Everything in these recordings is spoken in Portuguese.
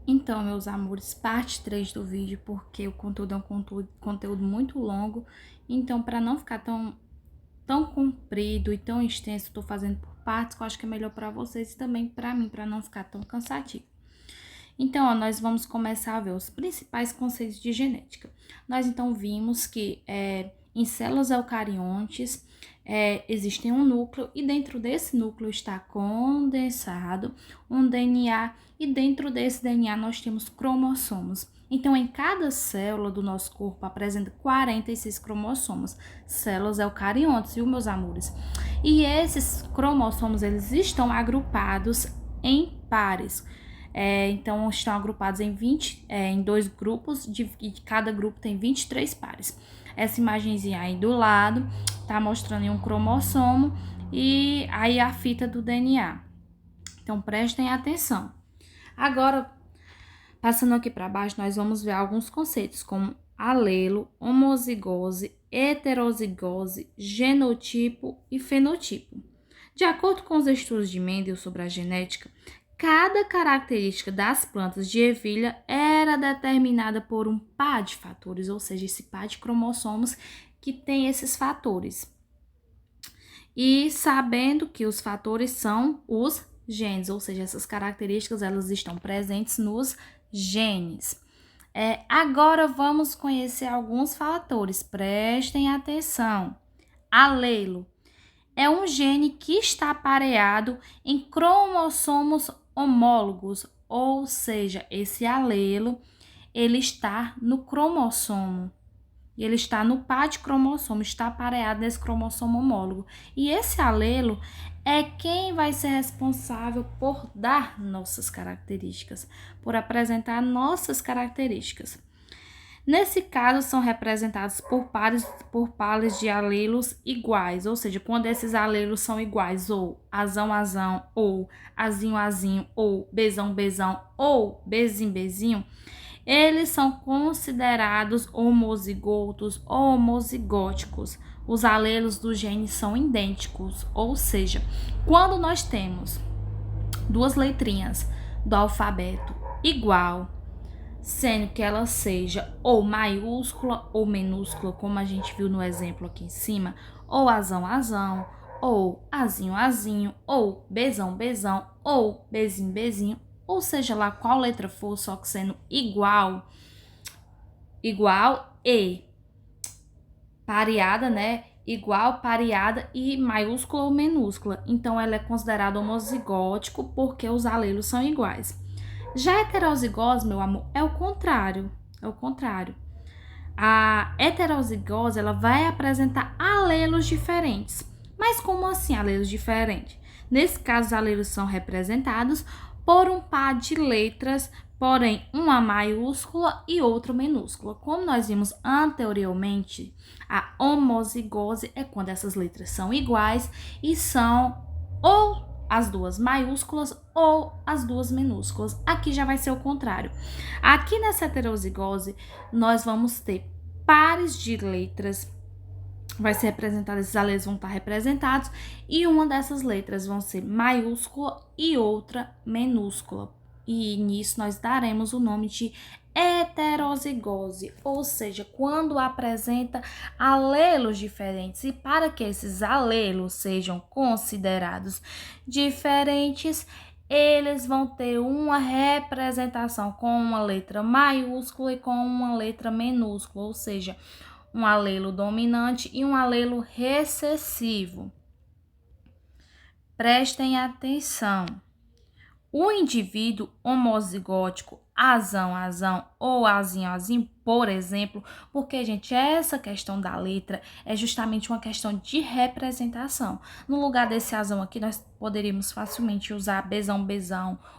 Então, meus amores, parte 3 do vídeo, porque o conteúdo é um conteúdo muito longo. Então, para não ficar tão comprido e tão extenso, estou fazendo por partes, que eu acho que é melhor para vocês e também para mim, para não ficar tão cansativo. Então, ó, nós vamos começar a ver os principais conceitos de genética. Nós, então, vimos que em células eucariontes existe um núcleo e dentro desse núcleo está condensado um DNA e dentro desse DNA nós temos cromossomos. Então, em cada célula do nosso corpo apresenta 46 cromossomos, células eucariontes, viu, meus amores? E esses cromossomos, eles estão agrupados em pares. Então, estão agrupados em dois grupos, e cada grupo tem 23 pares. Essa imagenzinha aí do lado tá mostrando um cromossomo e aí a fita do DNA. Então, prestem atenção. Agora, passando aqui para baixo, nós vamos ver alguns conceitos, como alelo, homozigose, heterozigose, genotipo e fenotipo. De acordo com os estudos de Mendel sobre a genética, cada característica das plantas de ervilha era determinada por um par de fatores, ou seja, esse par de cromossomos que tem esses fatores. E sabendo que os fatores são os genes, ou seja, essas características elas estão presentes nos genes. Agora vamos conhecer alguns fatores, prestem atenção. Alelo é um gene que está pareado em cromossomos homólogos, ou seja, esse alelo ele está no cromossomo. Ele está no par de cromossomo, está pareado nesse cromossomo homólogo. E esse alelo é quem vai ser responsável por dar nossas características, por apresentar nossas características. Nesse caso, são representados por pares de alelos iguais, ou seja, quando esses alelos são iguais, ou azão, ou azinho, ou bezão, ou bezinho, eles são considerados homozigotos ou homozigóticos. Os alelos do gene são idênticos, ou seja, quando nós temos duas letrinhas do alfabeto igual, sendo que ela seja ou maiúscula ou minúscula, como a gente viu no exemplo aqui em cima, ou azão, ou azinho, ou bezão, ou bezinho, ou seja lá qual letra for, só que sendo igual e pareada, né? Igual, pareada e maiúscula ou minúscula. Então, ela é considerada homozigótico porque os alelos são iguais. Já a heterozigose, meu amor, é o contrário. A heterozigose, ela vai apresentar alelos diferentes. Mas como assim alelos diferentes? Nesse caso, os alelos são representados por um par de letras, porém uma maiúscula e outra minúscula. Como nós vimos anteriormente, a homozigose é quando essas letras são iguais e são ou as duas maiúsculas ou as duas minúsculas. Aqui já vai ser o contrário. Aqui nessa heterozigose, nós vamos ter pares de letras, vai ser representado, esses alelos vão estar representados, e uma dessas letras vão ser maiúscula e outra minúscula. E nisso nós daremos o nome de heterozigose, ou seja, quando apresenta alelos diferentes. E para que esses alelos sejam considerados diferentes, eles vão ter uma representação com uma letra maiúscula e com uma letra minúscula, ou seja, um alelo dominante e um alelo recessivo. Prestem atenção. O indivíduo homozigótico azão ou azinho, por exemplo, porque, gente, essa questão da letra é justamente uma questão de representação. No lugar desse azão aqui, nós poderíamos facilmente usar bezão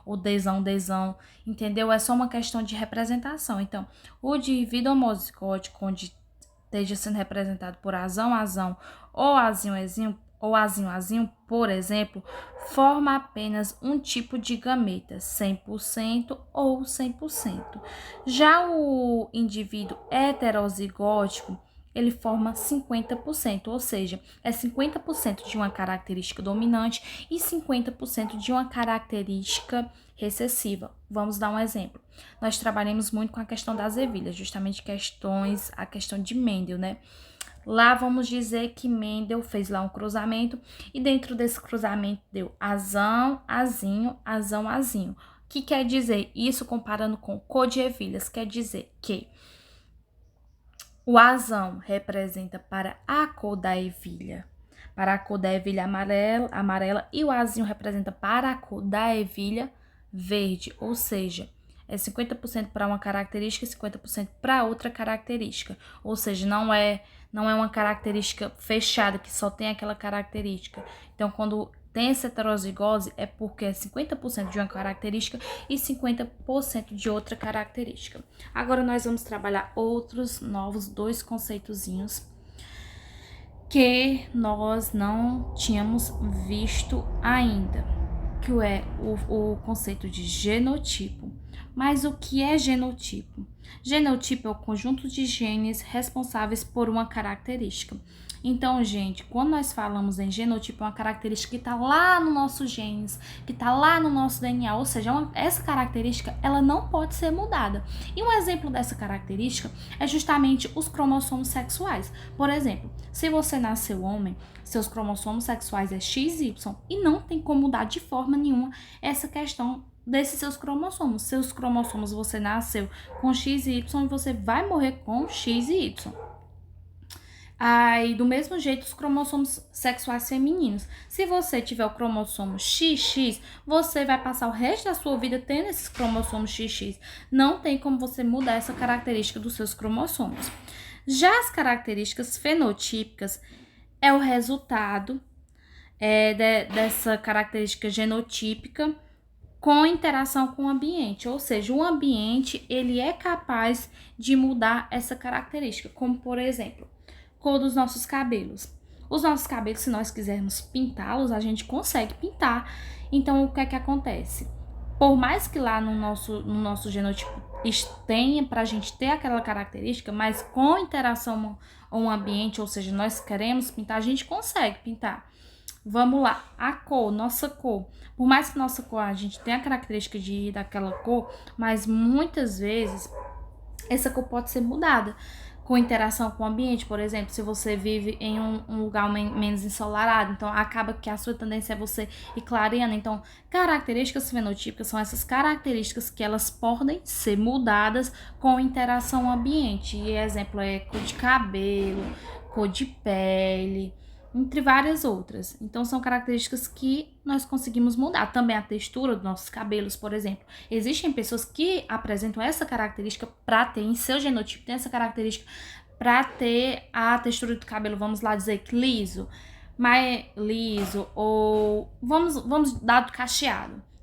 ou dezão, entendeu? É só uma questão de representação. Então, o indivíduo homozigótico, onde esteja sendo representado por azão ou azinho, por exemplo, forma apenas um tipo de gameta, 100% ou 100%. Já o indivíduo heterozigótico, ele forma 50%, ou seja, é 50% de uma característica dominante e 50% de uma característica recessiva. Vamos dar um exemplo. Nós trabalhamos muito com a questão das ervilhas, justamente a questão de Mendel, né? Lá vamos dizer que Mendel fez lá um cruzamento e dentro desse cruzamento deu azão, azinho, azão, azinho. O que quer dizer? Isso comparando com cor de ervilhas, quer dizer que o azão representa para a cor da ervilha, amarela, e o azinho representa para a cor da ervilha verde, ou seja, é 50% para uma característica e 50% para outra característica, ou seja, não é uma característica fechada que só tem aquela característica. Então, quando tem essa heterozigose, é porque é 50% de uma característica e 50% de outra característica. Agora, nós vamos trabalhar outros novos 2 conceitozinhos que nós não tínhamos visto ainda, que é o conceito de genotipo. Mas o que é genotipo? Genotipo é o conjunto de genes responsáveis por uma característica. Então, gente, quando nós falamos em genotipo, é uma característica que está lá no nosso genes, que está lá no nosso DNA, ou seja, essa característica, ela não pode ser mudada. E um exemplo dessa característica é justamente os cromossomos sexuais. Por exemplo, se você nasceu homem, seus cromossomos sexuais é XY e não tem como mudar de forma nenhuma essa questão desses seus cromossomos. Seus cromossomos, você nasceu com XY e você vai morrer com XY. Aí, do mesmo jeito, os cromossomos sexuais femininos. Se você tiver o cromossomo XX, você vai passar o resto da sua vida tendo esses cromossomos XX. Não tem como você mudar essa característica dos seus cromossomos. Já as características fenotípicas é o resultado dessa característica genotípica com interação com o ambiente, ou seja, o ambiente ele é capaz de mudar essa característica, como por exemplo, cor dos nossos cabelos. Os nossos cabelos, se nós quisermos pintá-los, a gente consegue pintar. Então, o que é que acontece? Por mais que lá no nosso genotipo tenha para a gente ter aquela característica, mas com interação com o ambiente, ou seja, nós queremos pintar, a gente consegue pintar. Vamos lá, a cor, nossa cor. Por mais que nossa cor, a gente tenha a característica de ir daquela cor, mas muitas vezes essa cor pode ser mudada com interação com o ambiente. Por exemplo, se você vive em um lugar menos ensolarado, então acaba que a sua tendência é você ir clareando. Então, características fenotípicas são essas características que elas podem ser mudadas com interação ao ambiente. E exemplo é cor de cabelo, cor de pele, entre várias outras. Então, são características que nós conseguimos mudar. Também a textura dos nossos cabelos, por exemplo. Existem pessoas que apresentam essa característica para ter, em seu genotipo, tem essa característica para ter a textura do cabelo, vamos lá dizer, liso, mais liso, ou vamos dar do cacheado.